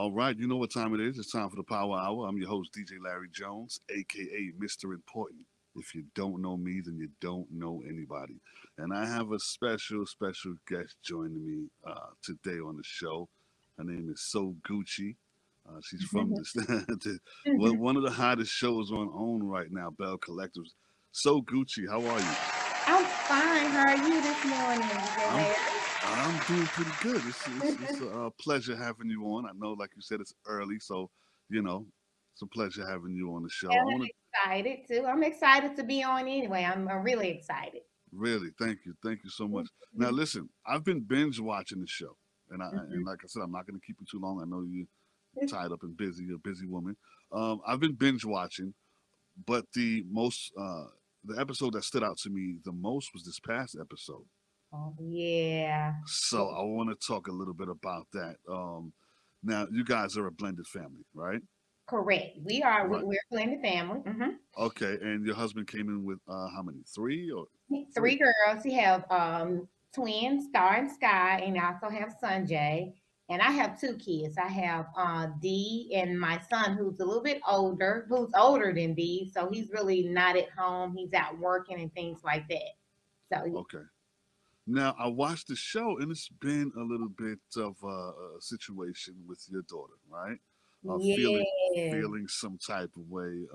All right, you know what time it is. It's time for the Power Hour. I'm your host, DJ Larry Jones, aka Mr. Important. If you don't know me, then you don't know anybody. And I have a special guest joining me today on the show. Her name is Sogucci. She's from this, one of the hottest shows on right now, Bell Collectives. Gucci, how are you? I'm fine. How are you this morning, DJ I'm Larry? I'm doing pretty good. It's a pleasure having you on. I know, like you said, it's early, so you know it's a pleasure having you on the show. And I want to I'm excited too. I'm excited to be on anyway. I'm really excited. really thank you so much. Now, Mhm, listen, I've been binge watching the show, and mhm. like I said, I'm not going to keep you too long. I know you're tied up and busy, you're a busy woman. I've been binge watching, but the episode that stood out to me the most was this past episode. Oh yeah. So I want to talk a little bit about that. Now, you guys are a blended family, right? Correct. We are. Right. We're a blended family. Okay, and your husband came in with how many? Three or three? Three girls. We have twins, Star and Sky, and I also have Sunjay. And I have two kids. I have D and my son, who's a little bit older, who's older than D. So he's really not at home. He's out working and things like that. So Okay. Now I watched the show, and it's been a little bit of a situation with your daughter, right? Feeling yeah. feeling some type of way.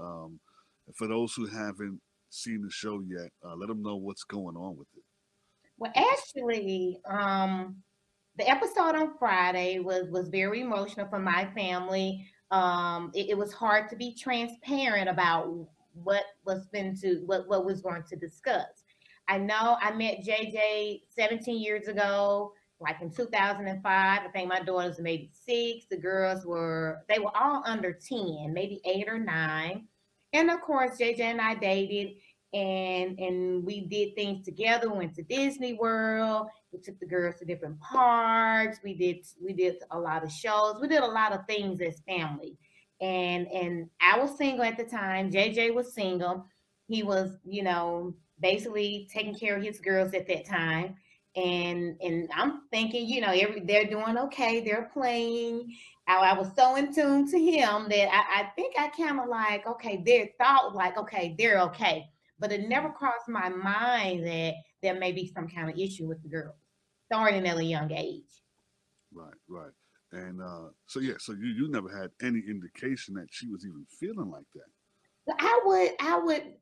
For those who haven't seen the show yet, let them know what's going on with it. Well, With this. actually, the episode on Friday was very emotional for my family. It was hard to be transparent about what was going to discuss. I know I met JJ 17 years ago, like in 2005. I think my daughters were maybe six. The girls they were all under 10, maybe 8 or 9. And of course, JJ and I dated, and we did things together. We went to Disney World. We took the girls to different parks. We did a lot of shows. We did a lot of things as family. And I was single at the time. JJ was single. He was, basically taking care of his girls at that time. And I'm thinking, they're doing okay. They're playing. I was so in tune to him that I think I kind of like, okay, they thought like, okay, they're okay. But it never Mhm. crossed my mind that there may be some kind of issue with the girls starting at a young age. Right, right. And so yeah, so you never had any indication that she was even feeling like that. But I would,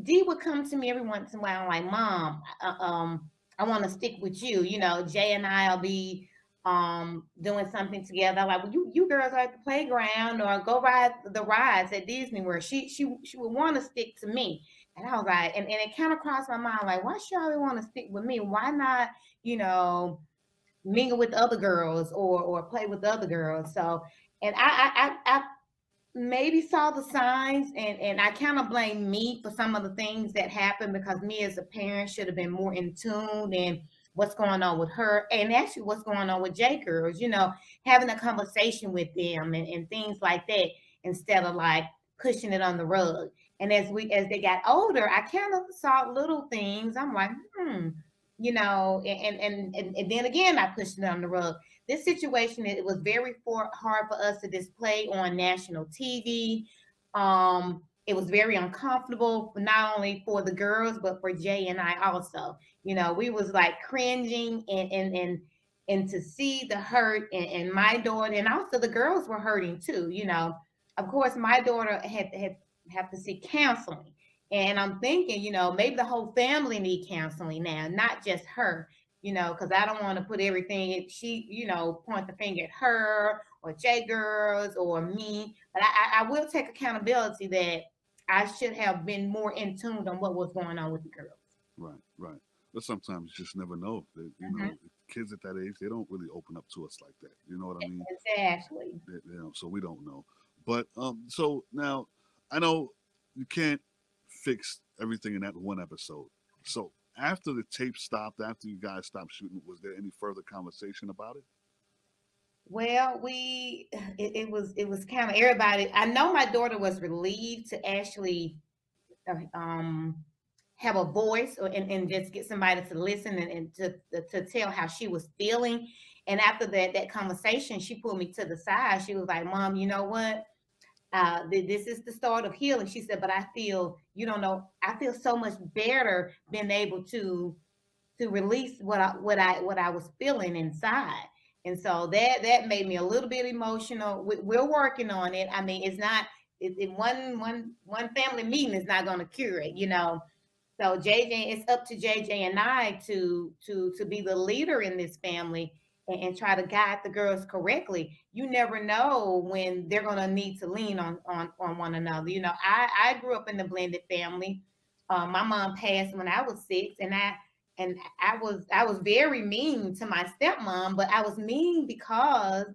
D would come to me every once in a while, like, Mom, I want to stick with you. Jay and I'll be doing something together. Like, well, you girls are at the playground or go ride the rides at Disney World. She would want to stick to me. And I was like, and it kind of crossed my mind, like, why she always want to stick with me? Why not, you know, mingle with other girls or play with other girls? So, and I maybe saw the signs, and I kind of blame me for some of the things that happened, because me as a parent should have been more in tune and what's going on with her and actually what's going on with J girls, having a conversation with them and things like that, instead of like pushing it on the rug. And as they got older, I kind of saw little things. I'm like, and then again I pushed it on the rug. This situation, it was very hard for us to display on national TV. It was very uncomfortable, not only for the girls but for Jay and I also. We was like cringing, and to see the hurt, and my daughter, and also the girls were hurting too. Of course, my daughter had have to seek counseling. And I'm thinking, maybe the whole family need counseling now, not just her, because I don't want to put everything she, point the finger at her or J girls or me. But I will take accountability that I should have been more in tune on what was going on with the girls. Right, right. But sometimes you just never know. That, Mhm. kids at that age, they don't really open up to us like that. You know what I mean? Exactly. So we don't know. But so now I know you can't fix everything in that one episode. So after the tape stopped, after you guys stopped shooting, was there any further conversation about it? Well, it was kind of everybody. I know my daughter was relieved to actually have a voice, and just get somebody to listen, and to tell how she was feeling. And after that conversation, she pulled me to the side. She was like, Mom, you know what? This is the start of healing. She said, but I feel, you don't know, I feel so much better being able to release what I was feeling inside. And so that made me a little bit emotional. We're working on it. I mean, it's not one family meeting is not going to cure it, you know. So JJ, it's up to JJ and I to be the leader in this family, and try to guide the girls correctly. You never know when they're gonna need to lean on one another. You know, I grew up in the blended family. My mom passed when I was 6, and I was very mean to my stepmom, but I was mean because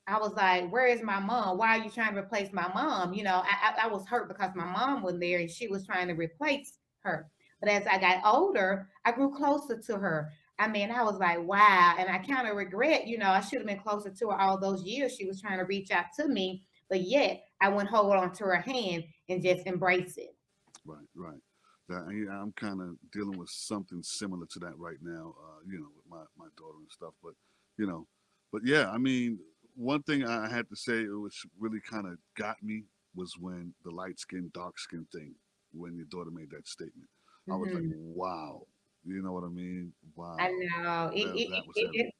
I was like, where is my mom? Why are you trying to replace my mom? You know, I was hurt because my mom was there and she was trying to replace her. But as I got older, I grew closer to her. I mean, I was like, wow. And I kind of regret, you know, I should have been closer to her all those years. She was trying to reach out to me, but yet I wouldn't hold on to her hand and just embrace it. Right, right. I'm kind of dealing with something similar to that right now, with my daughter and stuff. But, you know, but yeah, I mean, one thing I had to say, which really kind of got me, was when the light skin, dark skin thing, when your daughter made that statement. I was like, Hmm. wow. You know what I mean? I Wow. know That was heavy.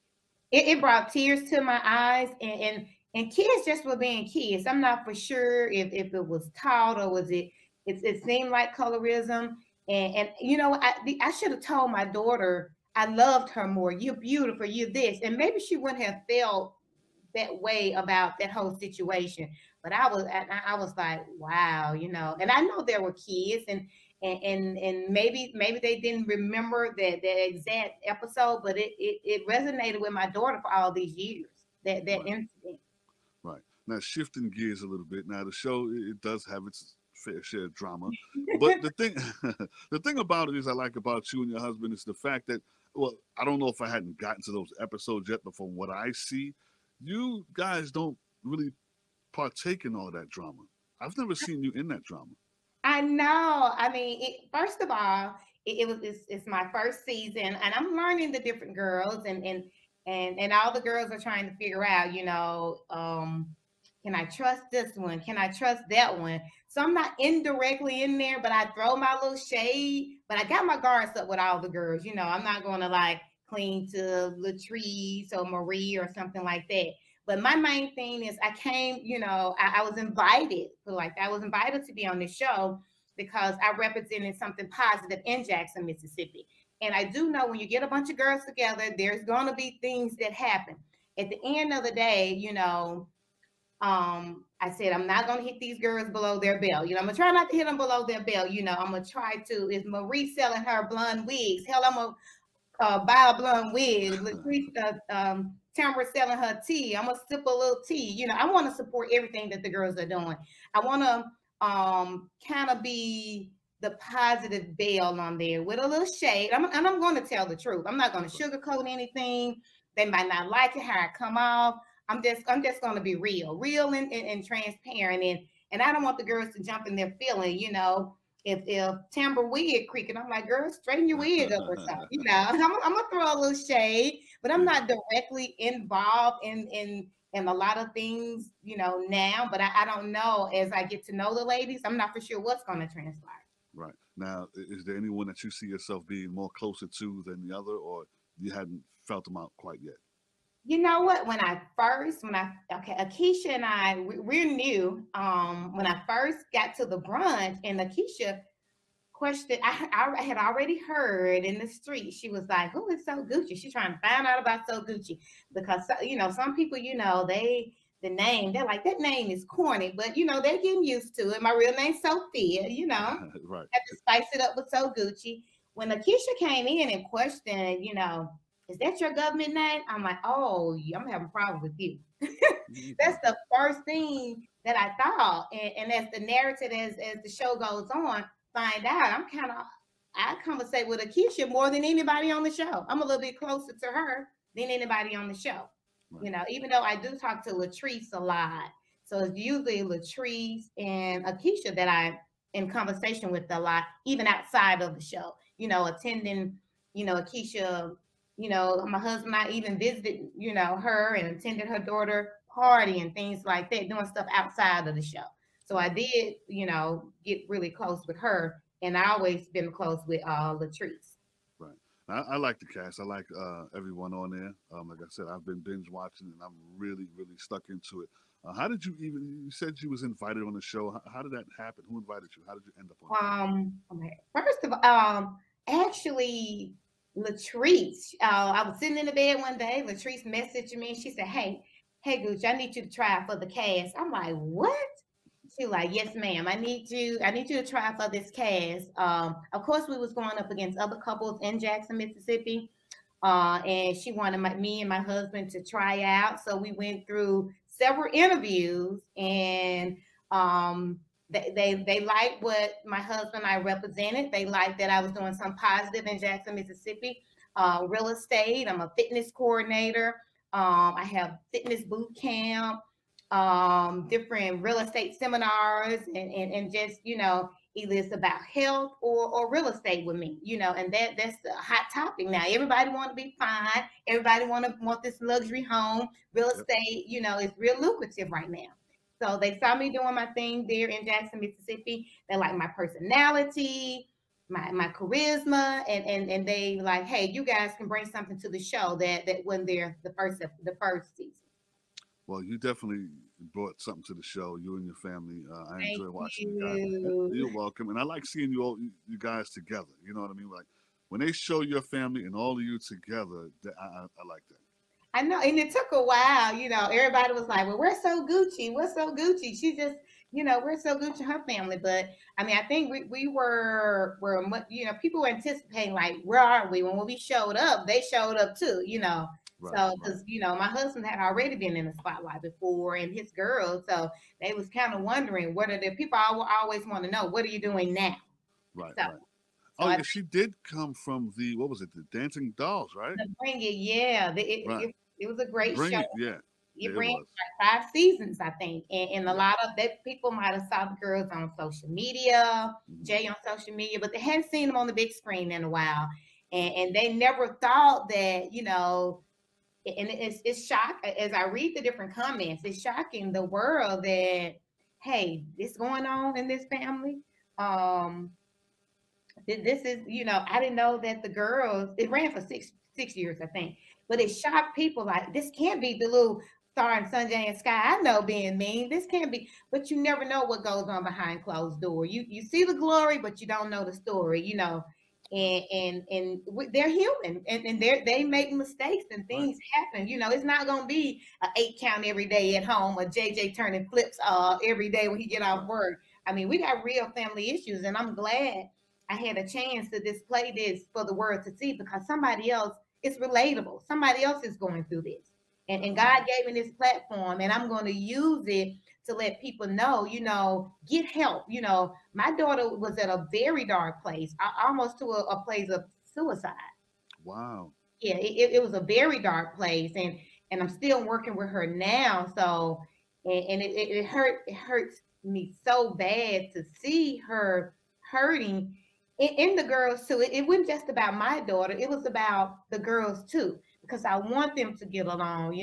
it brought tears to my eyes, and kids just were being kids. I'm not for sure if it was taught or was it seemed like colorism. And you know, I should have told my daughter I loved her more. You're beautiful, you're this. And maybe she wouldn't have felt that way about that whole situation. But I was like, wow, you know. And I know there were kids, and maybe they didn't remember the exact episode, but it resonated with my daughter for all these years. That Right, incident. right. Now, shifting gears a little bit. Now, the show, it does have its fair share of drama. But the thing, the thing about it is, I like about you and your husband is the fact that, well, I don't know if I hadn't gotten to those episodes yet, but from what I see, you guys don't really partake in all that drama. I've never seen you in that drama. I know. I mean, first of all, it's my first season, and I'm learning the different girls, and all the girls are trying to figure out, you know, can I trust this one? Can I trust that one? So I'm not indirectly in there, but I throw my little shade. But I got my guards up with all the girls. You know, I'm not going to like cling to Latrice or Marie or something like that. But my main thing is I came, you know, I was invited, like I was invited to be on this show because I represented something positive in Jackson, Mississippi. And I do know when you get a bunch of girls together, there's going to be things that happen. At the end of the day, you know, I said I'm not gonna hit these girls below their belt. You know, I'm gonna try not to hit them below their belt. You know, I'm gonna try to. Is Marie selling her blonde wigs? Hell, I'm gonna buy a blonde wig. Latrice, Tamara selling her tea. I'm gonna sip a little tea. You know, I want to support everything that the girls are doing. I want to kind of be the positive belle on there with a little shade. And I'm going to tell the truth. I'm not going to sugarcoat anything. They might not like it how I come off. I'm just going to be real and transparent. And I don't want the girls to jump in their feeling. You know, if timber wig creaking, I'm like, girl, straighten your wig up or something. You know, I'm gonna throw a little shade, but I'm Yeah, not directly involved in a lot of things, you know, now. But I don't know as I get to know the ladies, I'm not for sure what's gonna transpire. right. Now, is there anyone that you see yourself being more closer to than the other, or you hadn't felt them out quite yet? You know what? Okay, Akeisha and we're new. When I first got to the brunch, and Akeisha question I had already heard in the street. She was like, "Who is Sogucci?" She's trying to find out about Sogucci because you know some people, you know, the name they're like that name is corny, but you know they're getting used to it. My real name's Sophia, you know. Right. Had to spice it up with Sogucci. When Akeisha came in and questioned, you know, is that your government name? I'm like, oh, yeah, I'm having a problem with you. That's the first thing that I thought. And as the narrative, as the show goes on, find out I conversate with Akeisha more than anybody on the show. I'm a little bit closer to her than anybody on the show. Right. You know, even though I do talk to Latrice a lot. So it's usually Latrice and Akeisha that I in conversation with a lot, even outside of the show. You know, attending, you know, Akeisha My husband and I even visited, her and attended her daughter party and things like that, doing stuff outside of the show. So I did, get really close with her, and I always been close with Latrice. Right. I like the cast. I like everyone on there. Like I said, I've been binge watching, and I'm really, really stuck into it. How did you even? You said you was invited on the show. How did that happen? Who invited you? How did you end up on it? Okay. First of all, actually, Latrice, I was sitting in the bed one day. Latrice messaged me. She said, "Hey, Gooch, I need you to try for the cast." I'm like, "What?" She like, "Yes, ma'am. I need you to try for this cast." Of course, we was going up against other couples in Jackson, Mississippi. And she wanted me and my husband to try out. So we went through several interviews, and they liked what my husband and I represented. They liked that I was doing some positive in Jackson, Mississippi, real estate. I'm a fitness coordinator. I have fitness boot camp, different real estate seminars, and just either it's about health or real estate with me, and that's a hot topic now. Everybody want to be fine. Everybody want this luxury home. Real Yep. estate, is real lucrative right now. So they saw me doing my thing there in Jackson, Mississippi. They like my personality, my charisma, and they like, hey, you guys can bring something to the show that when they're the first season. Well, you definitely brought something to the show. You and your family. I Thank enjoy watching you guys. You're you. welcome, and I like seeing you guys together. You know what I mean? Like when they show your family and all of you together, I like that. I know, and it took a while. Everybody was like, "Well, we're so Gucci. We're so Gucci." She just, we're so Gucci, her family. But I mean, I think we were people were anticipating like, where are we? When we showed up, they showed up too. Right, So right, because my husband had already been in the spotlight before, and his girls, so they was kind of wondering what are the people. Always want to know, what are you doing now? right, So, right. so Oh I yeah, she did come from the what was it? The Dancing Dolls, right? think bring it, yeah. Right. It was a great Bring show. it. Yeah, It yeah, it ran was. like 5 seasons, I think, and a Yeah. lot of that people might have saw the girls on social media, Hmm. Jay on social media, but they hadn't seen them on the big screen in a while, and they never thought that and it's shock as I read the different comments. It's shocking the world that hey, this going on in this family. Um, this is, I didn't know that the girls, it ran for six years, I think, but it shocked people like, this can't be the little star and Sunjay and Sky I know being mean. This can't be, but you never know what goes on behind closed door. You see the glory, but you don't know the story, Right, they're human, and they make mistakes and right, things happen. It's not gonna be an 8 count every day at home, or JJ turning flips every day when he get off right, work. I mean, we got real family issues, and I'm glad I had a chance to display this for the world to see, because somebody else, it's relatable. Somebody else is going through this. And definitely. God gave me this platform, and I'm going to use it to let people know, get help. My daughter was at a very dark place, almost to a place of suicide. Wow. Yeah, it was a very dark place, and I'm still working with her now. So, and it hurts me so bad to see her hurting in the girls too. It wasn't just about my daughter; it was about the girls too, because I want them to get along.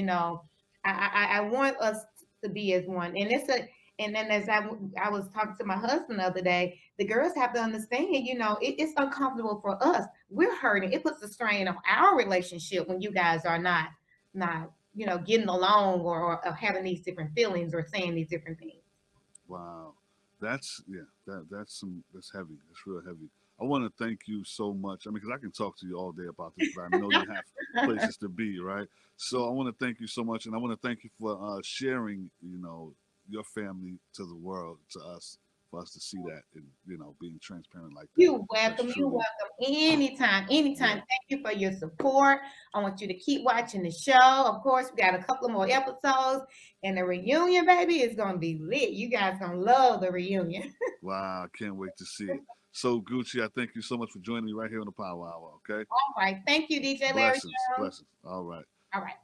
I want us to be as one, and it's a. And then as I was talking to my husband the other day, the girls have to understand, it's uncomfortable for us. We're hurting. It puts a strain on our relationship when you guys are not getting along, or having these different feelings, or saying these different things. Wow. That's yeah. That's heavy. That's real heavy. I want to thank you so much. I mean, because I can talk to you all day about this, but I know you have places to be, right? So I want to thank you so much, and I want to thank you for sharing, your family to the world, to us, for us to see that, and being transparent like that. You're That's welcome. You're truly, welcome. Anytime, anytime. yeah. Thank you for your support. I want you to keep watching the show. Of course, we got a couple of more episodes, and the reunion, baby, is gonna be lit. You guys gonna love the reunion. Wow, I can't wait to see it. So Gucci, I thank you so much for joining me right here on the Power Hour. Okay, All right. Thank you, DJ Larry blessings, Jones. blessings. All right. All right.